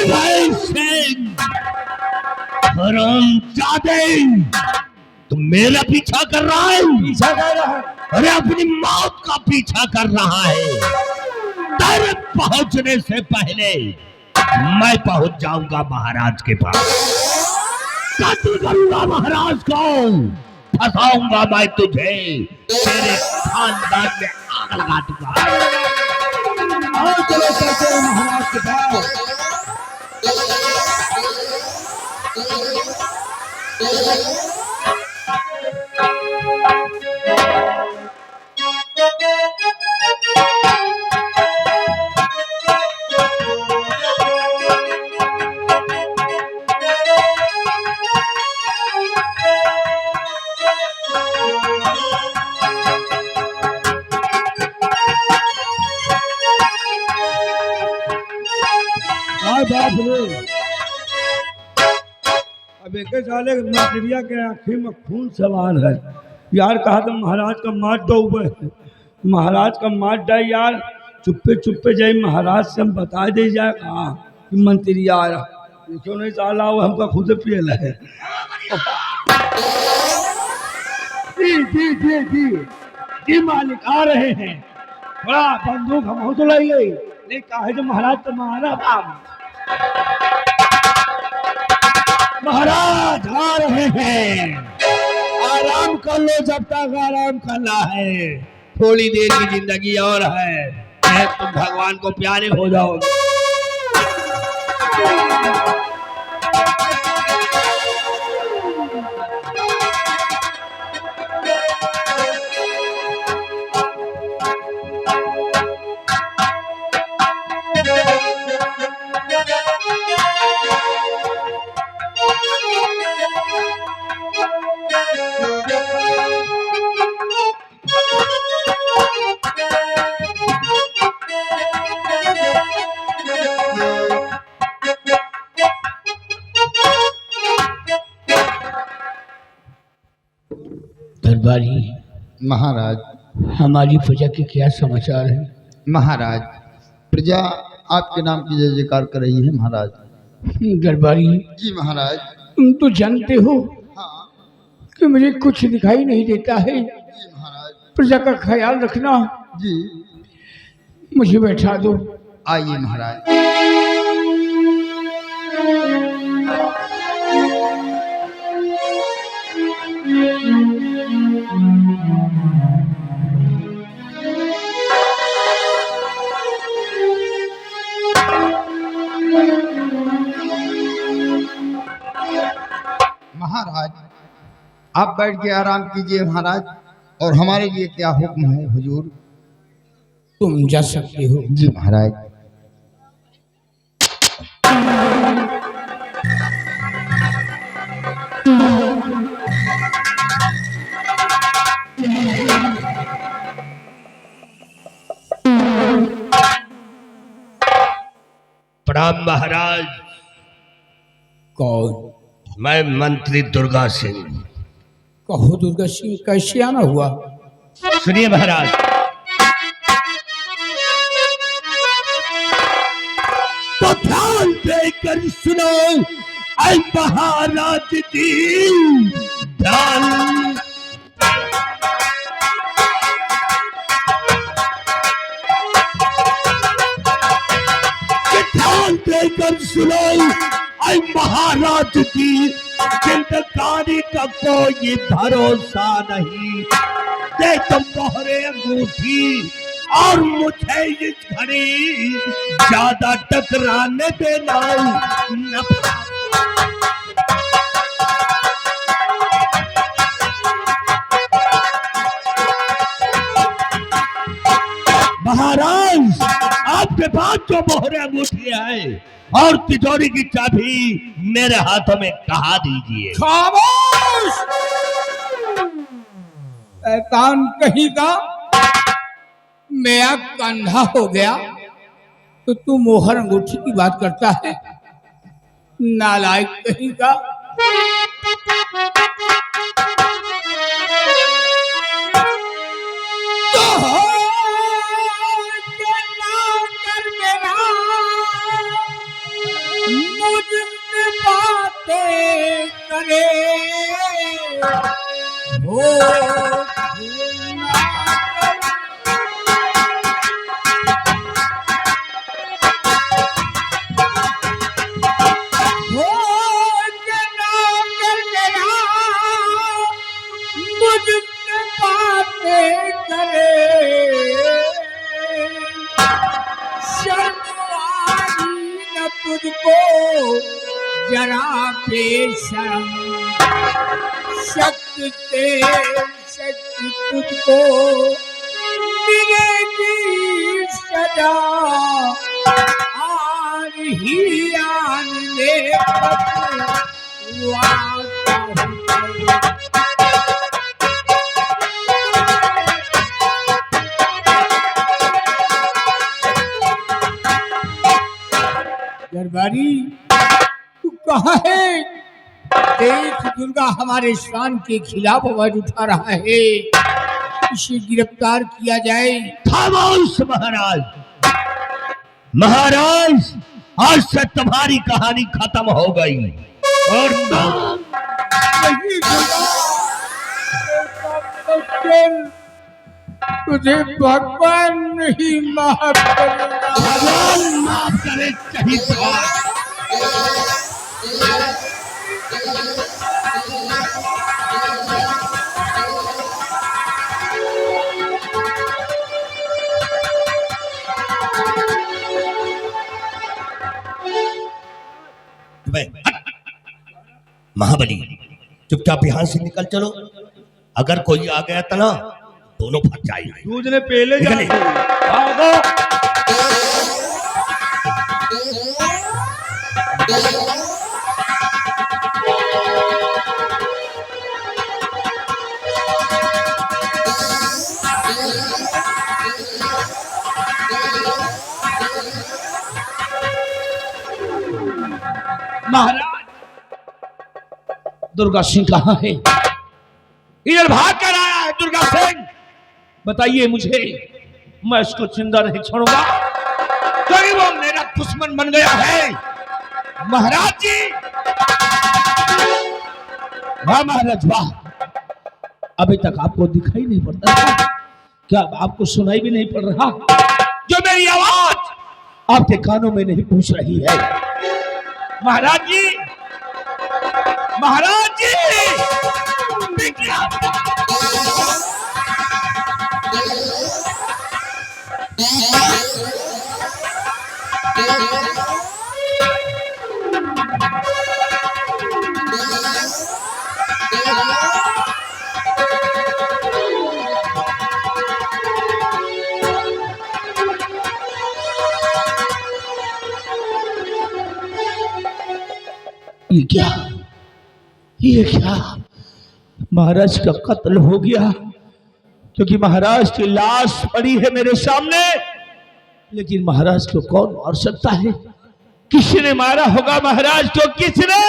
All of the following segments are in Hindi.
भाई सिंह, हरामजादे, तुम मेरा पीछा कर रहा है? पीछा कर रहा है? अरे अपनी मौत का पीछा कर रहा है। तेरे पहुंचने से पहले मैं पहुंच जाऊंगा महाराज के पास। कत्ल करूंगा महाराज को, फंसाऊंगा मैं तुझे, तेरे खानदान में आग लगा दूंगा। आओ चलो चलते हैं महाराज के पास। बाप रे, अब एक साले नौकरिया के आँखी में खून सवार है यार। कहा तो महाराज का मार दो, महाराज का मार जाए यार। चुप्पे चुप्पे जाए महाराज से हम बता दे जाए कहा कि मंत्री आ रहा, क्यों नहीं साला वो हमका खुद पियल है। जी जी जी जी जी मालिक आ रहे हैं। बड़ा बंदूक हम तो लाई गई, नहीं कहा है जो महाराज तुम्हारा काम। महाराज आ रहे हैं, आराम कर लो जब तक आराम करना है। थोड़ी देर की जिंदगी और है, तुम भगवान को प्यारे हो जाओगे। दरबारी महाराज, हमारी प्रजा के क्या समाचार है? महाराज प्रजा आपके नाम की जय जयकार कर रही है महाराज। दरबारी जी महाराज। तुम तो जानते हो हाँ कि मुझे कुछ दिखाई नहीं देता है। जी महाराज। प्रजा का ख्याल रखना। जी मुझे बैठा दो। आइए महाराज। महाराज आप बैठ के आराम कीजिए महाराज, और हमारे लिए क्या हुक्म है हुजूर? तुम जा सकते हो। जी महाराज। प्रणाम महाराज। कौन? मैं मंत्री दुर्गा सिंह। कहो दुर्गा सिंह, कैसे आना हुआ? सुनिए महाराज, तो ध्यान देकर सुनो ऐ महाराज जी, ध्यान। ध्यान देकर सुनो ऐ महाराज जी, जिंदगानी का कोई भरोसा नहीं। दे तुम मोहरे अंगूठी और मुझे इस घड़ी ज्यादा टकराने देना न। महाराज आपके पास जो मोहरे अंगूठी है और तिजोरी की चाबी मेरे हाथों में कहा दीजिए। खामोश! शैतान कहीं का, मैं कंधा हो गया तो तू मोहर अंगूठी की बात करता है? नालायक कहीं का। जरा बेशरम, शक्ति ते शक्ति तुझको मिलेगी सजा, आन ही आन ले वाता हूँ। दरबारी तू कहाँ है? देख दुर्गा हमारे शान के खिलाफ आवाज उठा रहा है, इसे गिरफ्तार किया जाए। खामोश महाराज। महाराज आज से तुम्हारी कहानी खत्म हो गई और नाम नहीं दुर्गा, तुझे भगवान नहीं माफ करेगा। भगवान माफ करे शहीद को। महाबली चुपचाप यहां से निकल चलो, अगर कोई आ गया तो ना दोनों फंस जाएंगे। दूध ने पहले निकले। भागो। महाराज दुर्गा सिंह कहाँ है? इधर भाग कर आया है दुर्गा सिंह, बताइए मुझे, मैं इसको जिंदा नहीं छोड़ूंगा क्योंकि वो मेरा दुश्मन बन गया है। महाराज जी, वाह महाराज वाह, अभी तक आपको दिखाई नहीं पड़ता था क्या? आपको सुनाई भी नहीं पड़ रहा जो मेरी आवाज आपके कानों में नहीं पहुंच रही है? महाराज जी, महाराज जी, ये क्या महाराज का कत्ल हो गया? क्योंकि महाराज की लाश पड़ी है मेरे सामने, लेकिन महाराज को कौन मार सकता है? किसने मारा होगा महाराज को? किसने?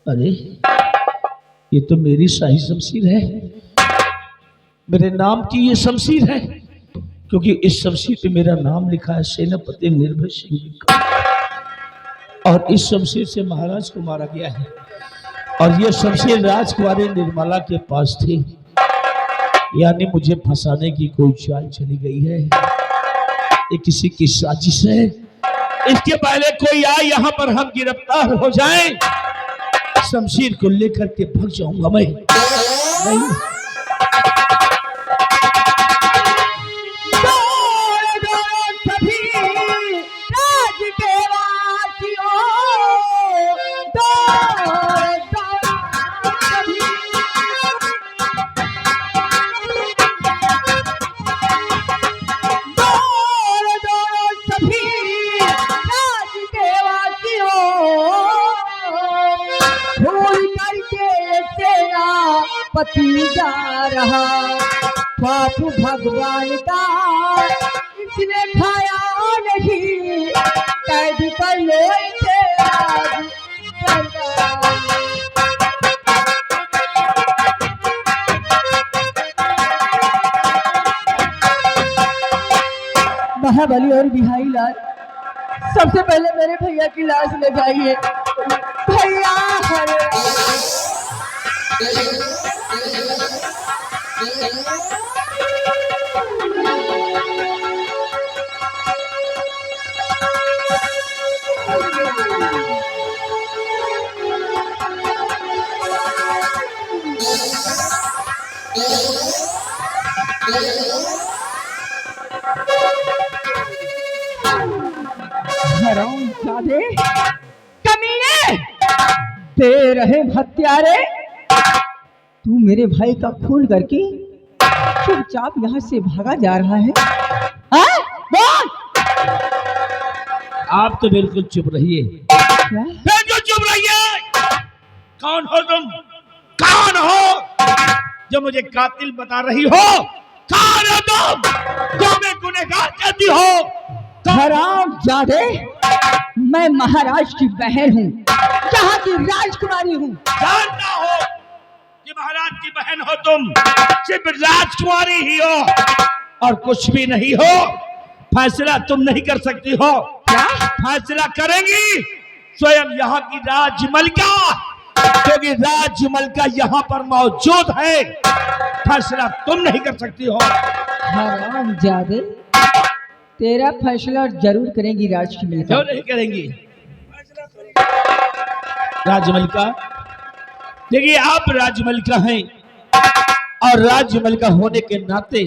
अरे ये तो मेरी शाही शमशीर है, मेरे नाम की ये शमशीर है, क्योंकि इस शमशीर पे मेरा नाम लिखा है सेनापति निर्भय सिंह का, और इस शमशीर से महाराज को मारा गया है। और ये शमशीर राजकुमारी निर्मला के पास थी, यानी मुझे फंसाने की कोई चाल चली गई है। ये किसी की साजिश है। इसके पहले कोई आए यहाँ पर हम गिरफ्तार हो जाएं, शमशीर को लेकर के भाग जाऊंगा मैं। नहीं, पति जा रहा पाप भगवान का इसने खाया नहीं, कैद कर लो इसे आज महाबली और बिहारी लाल, सबसे पहले मेरे भैया की लाश ले जाइए। भैया हरे हरामजादे, कमीने, बेरहम हत्यारे, तू मेरे भाई का खून करके चुपचाप यहाँ से भागा जा रहा है? हाँ? बोल। आप तो बिल्कुल चुप रहिए। क्या? बिल्कुल चुप रहिए। कौन हो तुम? कौन हो जो मुझे कातिल बता रही हो? कौन हो तुम जो मैं गुनहगार कहती हो? हरामजादे, मैं महाराज की बहन हूँ, यहाँ की राजकुमारी हूँ। जानता हो कि महाराज की बहन हो तुम, सिर्फ राजकुमारी ही हो और कुछ भी नहीं हो। फैसला तुम नहीं कर सकती हो। क्या? फैसला करेंगी स्वयं यहाँ की राजमलिका, क्योंकि राजमलिका यहाँ पर मौजूद है। फैसला तुम नहीं कर सकती हो। हरामजादे, तेरा फैसला जरूर करेंगी राजकुमारी। क्यों नहीं करेंगी? राजमलिका, देखिए आप राजमलिका हैं और राजमलिका होने के नाते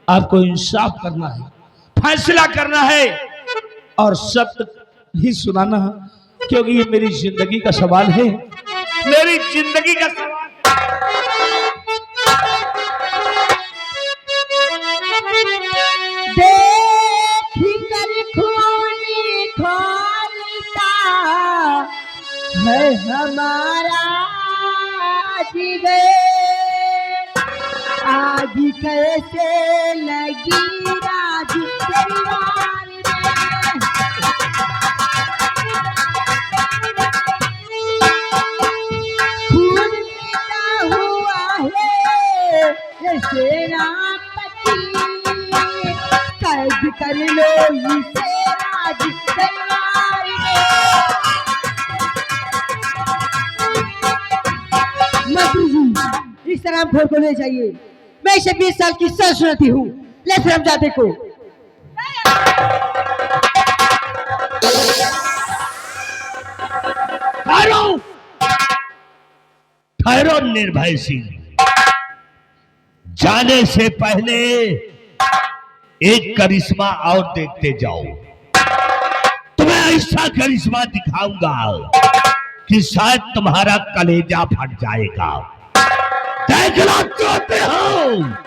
आपको इंसाफ करना है, फैसला करना है और सत्य ही सुनाना है, क्योंकि ये मेरी जिंदगी का सवाल है। मेरी जिंदगी का सवाल देख कर खूनी खोलता है हमारा जिगर, आज कैसे लगी राज परिवार में। खून पीता हुआ है ये सेनापति, कैद कर लो इसे राज दरबार में। मंत्री जी, इस हरामखोर को ले जाइए। मैं इसे 20 साल की सजा सुनाती हूँ। ले हरामजादे को। ठहरो, ठहरो निर्भय सिंह, जाने से पहले एक करिश्मा और देखते जाओ। तुम्हें ऐसा करिश्मा दिखाऊंगा कि शायद तुम्हारा कलेजा फट जाएगा। देखना चाहते हो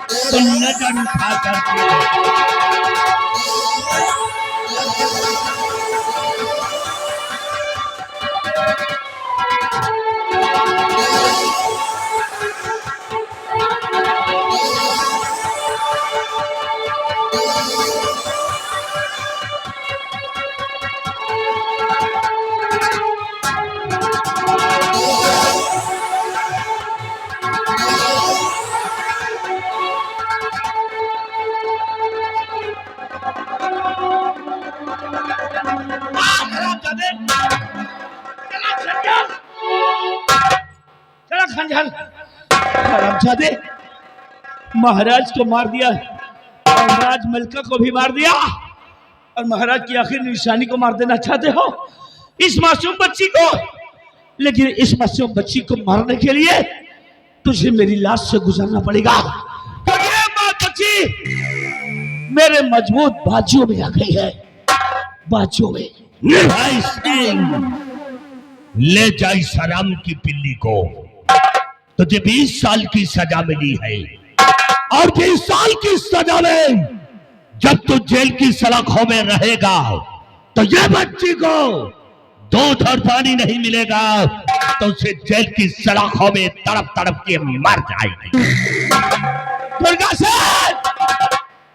तो नजर उठा करके हरामजादे, महाराज को मार दिया और राजमलिका को भी मार दिया और महाराज की आखिर निशानी को मार देना चाहते हो, इस मासूम बच्ची को। लेकिन इस मासूम बच्ची को मारने के लिए तुझे मेरी लाश से गुजरना पड़ेगा, क्योंकि ये बच्ची मेरे मजबूत बाजुओं में आ गई है, बाजुओं में। निर्भय सिंह, ले जा इस हराम की पिल्ली को। तुझे 20 साल की सजा मिली है और 20 साल की सजा में जब तू जेल की सलाखों में रहेगा तो ये बच्ची को दूध और पानी नहीं मिलेगा, तो उसे जेल की सलाखों में तड़प तड़प के मर जाएगी। दुर्गा सेन,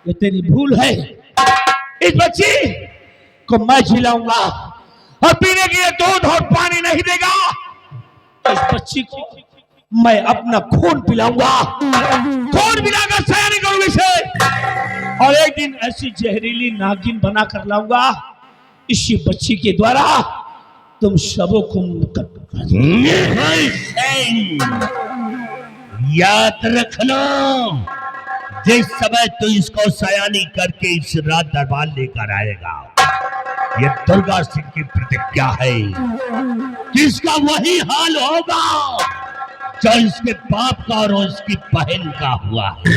ये तेरी भूल है। इस बच्ची को मैं जिलाऊंगा और पीने के लिए दूध और पानी नहीं देगा। इस बच्ची को मैं अपना खून पिलाऊंगा, खून पिलाकर सयानी करूंगा इसे, और एक दिन ऐसी जहरीली नागिन बना कर लाऊंगा, इसी बच्ची के द्वारा तुम सबों को याद रख लो, जिस समय तू इसको सयानी करके इस रात दरबार लेकर आएगा, ये दुर्गा सिंह की प्रतिज्ञा है कि इसका वही हाल होगा जो इसके बाप का और उसकी बहन का हुआ है।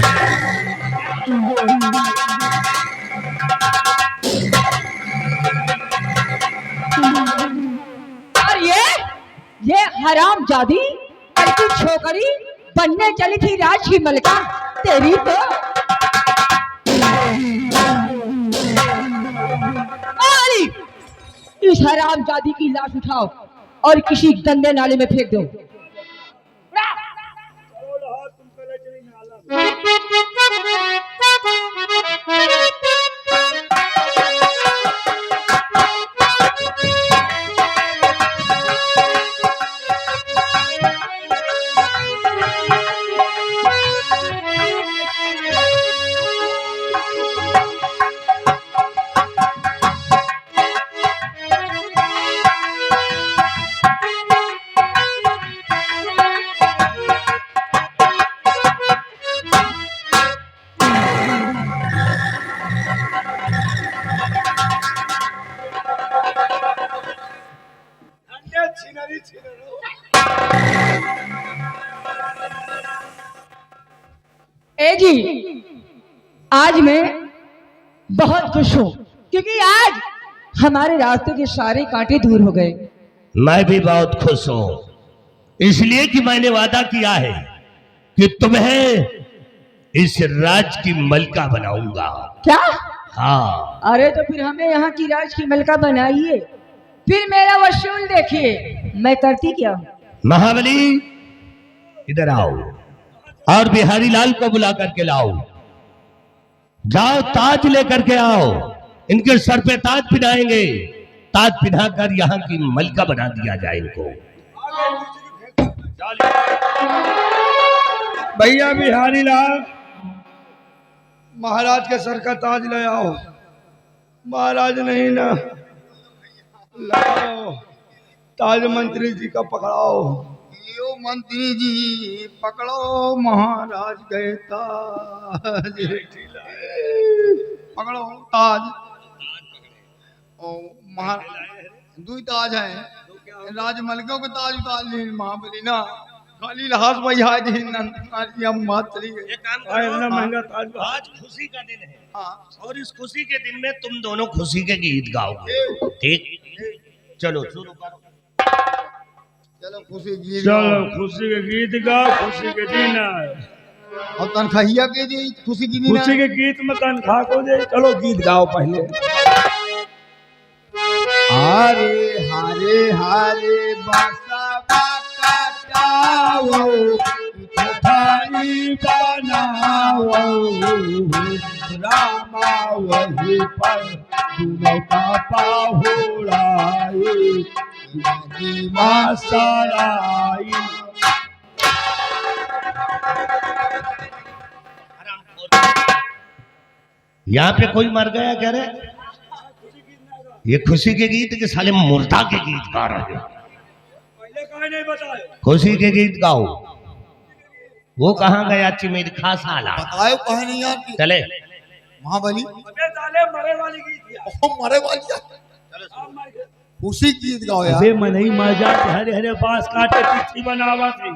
और ये हराम जादी की छोकरी बनने चली थी राज की मलका। तेरी तो अरे इस हराम जादी की लाश उठाओ और किसी गंदे नाले में फेंक दो। ए जी, आज मैं बहुत खुश हूँ क्योंकि आज हमारे रास्ते के सारे कांटे दूर हो गए। मैं भी बहुत खुश हूँ, इसलिए कि मैंने वादा किया है कि तुम्हें इस राज की मलका बनाऊंगा। क्या? हाँ। अरे तो फिर हमें यहाँ की राज की मलका बनाइए, फिर मेरा वसूल देखिए मैं करती क्या हूँ। महाबली इधर आओ और बिहारी लाल को बुला करके लाओ। जाओ ताज लेकर के आओ, इनके सर पे ताज पिनाएंगे, ताज पिनाकर यहाँ की मलका बना दिया जाए इनको। भैया बिहारी लाल, महाराज के सर का ताज ले आओ। महाराज नहीं ना, लाओ ताज मंत्री जी का पकड़ाओ। यो मंत्री जी पकड़ो, महाराज गए ताज, पकड़ो ताज। ओ दुई ताज है, राज मलकों के ताज उतार ली महाबली ना, खाली लहास भैया जी हम बात चली गई। इतना महंगा ताज। आज खुशी का दिन है। हाँ। और इस खुशी के दिन में तुम दोनों खुशी के गीत गाओगे, ठीक? चलो शुरू करो। चलो खुशी गीत चलो खुशी के गीत गाओ, खुशी के दिन है। और तनख्वाहिया के दी खुशी की दिन खुशी के गीत में तनख्वाह को दे। चलो गीत गाओ पहले। हारे हारे हारे बासा काटाओ, थाली बनाओ, रामा वही पर दोनों का पाहुड़ाई, मासराई। यहाँ पे कोई मर गया कह रहे? ये खुशी के गीत के साले मुर्दा के गीत गा रहे हो। पहले कहे नहीं बताए। खुशी के गीत गाओ। वो कहाँ गया चिमेर खा साला? बताओ कहे नहीं यार की चले महाबली। अबे साले मरे वाली गीत किया। ओ मरे वाली खुशी गीत गाओ यार। अबे मनई मजा हरे हरे बांस काटे पिछी बनावा थी।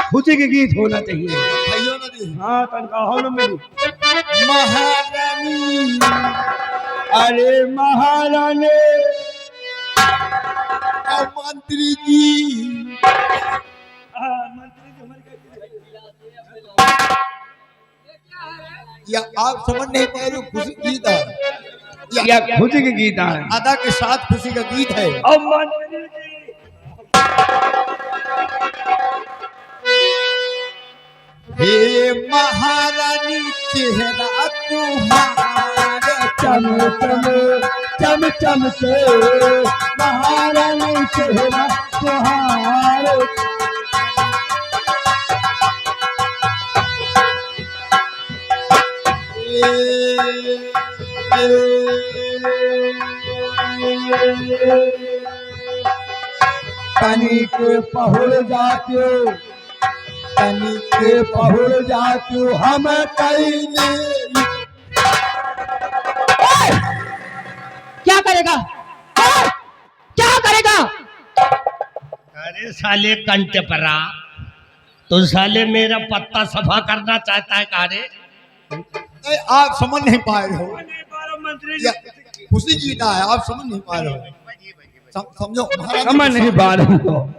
खुशी के गीत होना चाहिए। खाइयो ना दी। हाँ तनख्वाह न मिली। महारानी अरे महारानी और मंत्री जी, मंत्री जी मर गए। या आप समझ नहीं पाए रहे खुशी गीत है या खुशी के गीत है। अदा के साथ खुशी का गीत है। और मंत्री जी हे महारानी चेहरा तुम्हारा चम चम चम चम से महारानी चेहरा तुहार। तनिक पहुड़ जाते, तनिक पहुड़ जाते हम कहीं क्या करेगा? क्या करेगा? अरे साले कंटेपरा, तो साले मेरा पत्ता सफा करना चाहता है कारे? नहीं, आप समझ नहीं पा रहे हो। नहीं पा रहा मंत्री या जी, खुशी जीता है, आप समझ नहीं पा रहे हो। समझो महारानी समझ नहीं पा रहा हूँ।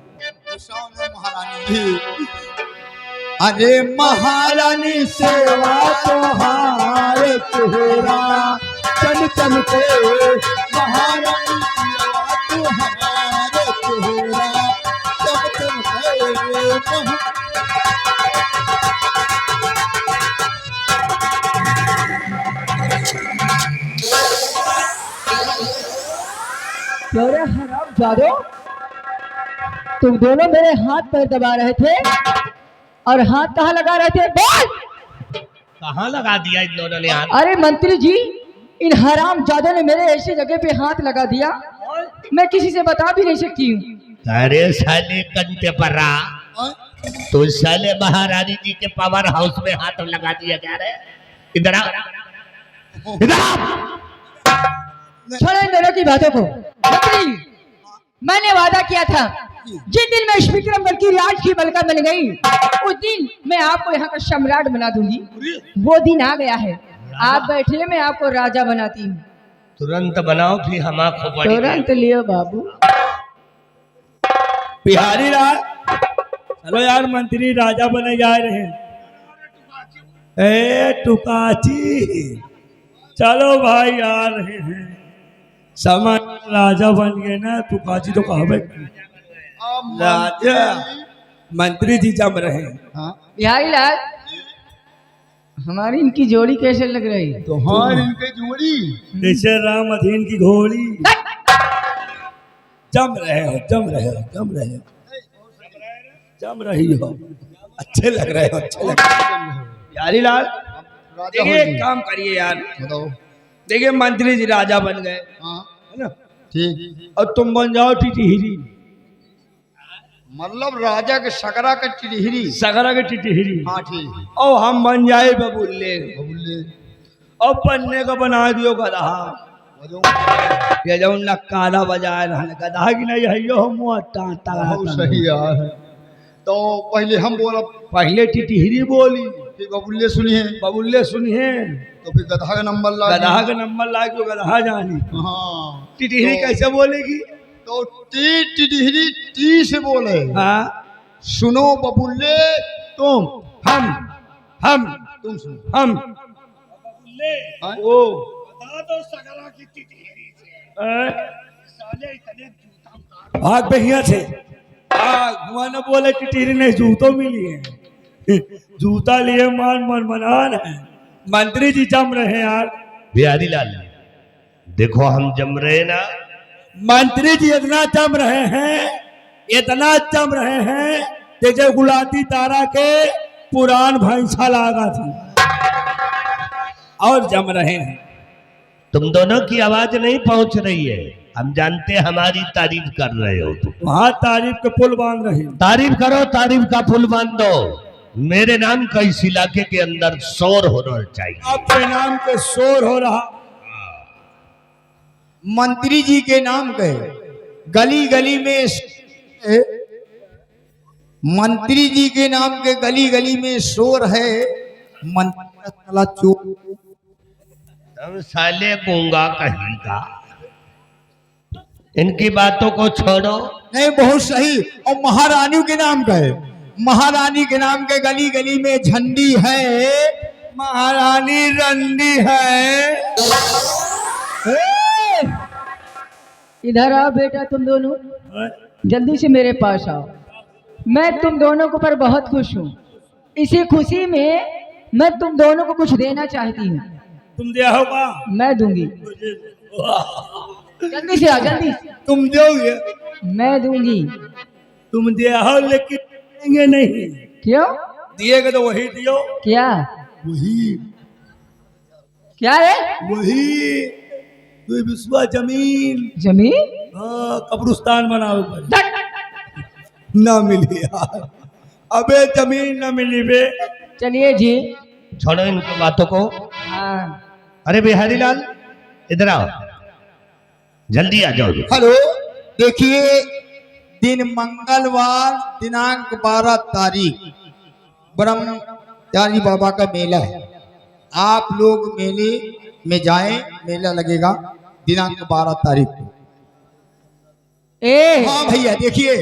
सामने महारानी जी। अरे महारानी सेवा तोहार चेहरा चल चल के, महारानी सेवा तोहार चेहरा चल चल के। क्यों रे हराम जादो, तुम दोनों मेरे हाथ पैर दबा रहे थे और हाथ कहाँ लगा रहे थे? बोल। कहाँ लगा दिया इन दोनों ने हाथ? अरे मंत्री जी, इन हराम जादों ने मेरे ऐसी जगह पे हाथ लगा दिया, मैं किसी से बता भी नहीं सकती हूँ। अरे साले कंटे पर रहा, तो साले महारानी जी के पावर हाउस में हाथ लगा दिया क्या रे? इधर आ, इधर आ। छोड़ो इन दोनों की बातों को। मंत्री, मैंने वादा किया था जिस दिन मैं इस विक्रमगढ़ की राज की मलका बन गई, उस दिन मैं आपको यहाँ का सम्राट बना दूंगी। वो दिन आ गया है, आप बैठिए, मैं आपको राजा बनाती हूँ। तुरंत बनाओ, फिर हम आपको बड़ी तुरंत लियो बाबू। बिहारी लाल, चलो यार, मंत्री राजा बने जा रहे हैं। ए टुकाची, चलो भाई आ रहे हैं। समय राजा बन गए ना, टुकाची तो कहबे राजा। मंत्री जी जम रहे हैं। हाँ बिहारी लाल, हमारी इनकी जोड़ी कैसे लग रही? तोहार इनके जोड़ी जैसे राम अधीन की घोड़ी। जम रहे हो, जम रहे हो, जम रहे हो, जम रही हो। अच्छे लग रहे हो, अच्छे लग रहे हो। बिहारी लाल, राजा देखिए हो एक जी। काम करिए यार, बताओ। देखिए मंत्री जी राजा बन गए, हाँ है ना, ठीक, और तुम बन जाओ टिटिहरी, मतलब राजा के सकरा के टिहरी। सगरा के टिटिहरी, हाँ ठीक, और हम बन जाए बबुल्ले, बबुल्ले और पन्ने का बना दियो गधा। बजाओ। ये जो नक्कारा बजाए रहने, गधा की नहीं है यो, मुँह टाँटा बहुत सही यार। तो पहले हम बोला, पहले टिटिहरी बोली, फिर बबुल्ले सुनिए, बबुल्ले सुनिए, तो फिर गधा का नंबर ला गधा का नंबर ला के गधा जानी। हाँ टिटिहरी तो- कैसे बोलेगी? तो टी टिहरी टी से बोले, हाँ, सुनो बबुल्ले, तुम, हम, तुम सुनो। हम, हाँ? ओ, भाग पहिया थे, घुमा न बोले टिटिहरी ने जूतों मिली है। जूता लिए मान मन मनान है। मंत्री जी जम रहे हैं यार, बिहारी लाल, देखो हम जम रहे ना, मंत्री जी इतना जम रहे हैं, इतना जम रहे हैं, जैसे गुलाटी तारा के पुरान भैंसा लागा थी, और जम रहे हैं। तुम दोनों की आवाज नहीं पहुंच रही है, हम जानते हैं हमारी तारीफ कर रहे हो तुम। वहां तारीफ के पुल बांध रहे हैं। तारीफ करो, तारीफ का पुल बांध दो। मेरे नाम का इस इलाके के अंदर शोर होना चाहिए। आपके नाम के शोर हो रहा, मंत्री जी के नाम के गली गली में मंत्री जी के नाम के गली गली में शोर है। मंत्री का साला चोर। तुम साले गूंगा कहीं का, इनकी बातों को छोड़ो। नहीं, बहुत सही। और महारानी के नाम का है, महारानी के नाम के गली गली में झंडी है। महारानी रंडी है। इधर आओ बेटा, तुम दोनों जल्दी से मेरे पास आओ। मैं तुम दोनों को पर बहुत खुश हूँ। इसी खुशी में मैं तुम दोनों को कुछ देना चाहती हूँ। तुम दिया होगा, मैं दूंगी, जल्दी से आओ, जल्दी से। तुम दोगे, मैं दूंगी। तुम दिया हो लेकिन देंगे नहीं। क्यों? दिएगा तो वही दियो, क्या वही क्या है? वही कोई विश्वा जमीन, जमीन? हाँ, कब्रिस्तान बनाओ पर धट! ना मिली यार। अबे जमीन ना मिली बे। चलिए जी। छोड़ो इनकी बातों को। हाँ, अरे बिहारी लाल, इधर आओ, जल्दी आ जाओ। हेलो, देखिए, दिन मंगलवार दिनांक 12 तारीख ब्रह्मचारी बाबा का मेला है। आप लोग मेले में जाएं, मेला लगेगा दिनांक 12 तारीख को। हाँ भैया, देखिए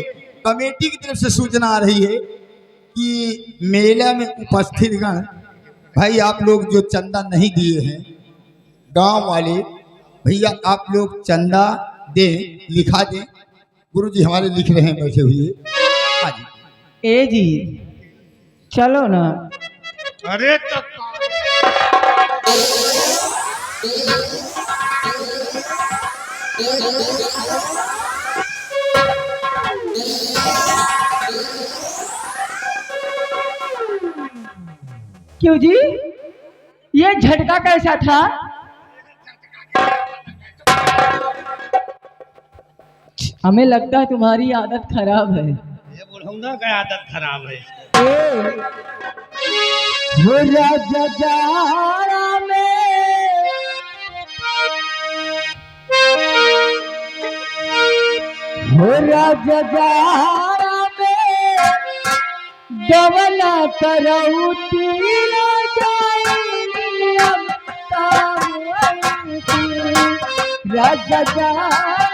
कमेटी की तरफ से सूचना आ रही है कि मेला में उपस्थित गण भाई, आप लोग जो चंदा नहीं दिए हैं, गांव वाले भैया आप लोग चंदा दें, लिखा दें। गुरुजी हमारे लिख रहे हैं बैठे हुए। हाँ जी। ए जी चलो ना। अरे तो क्यों जी, ये झटका कैसा था? हमें लगता है तुम्हारी आदत खराब है। ये बुढ़ौना का आदत खराब है। वो राजा जारा में हो राजा जारा में डवला करौती ना जाई अब ताई राजा जारा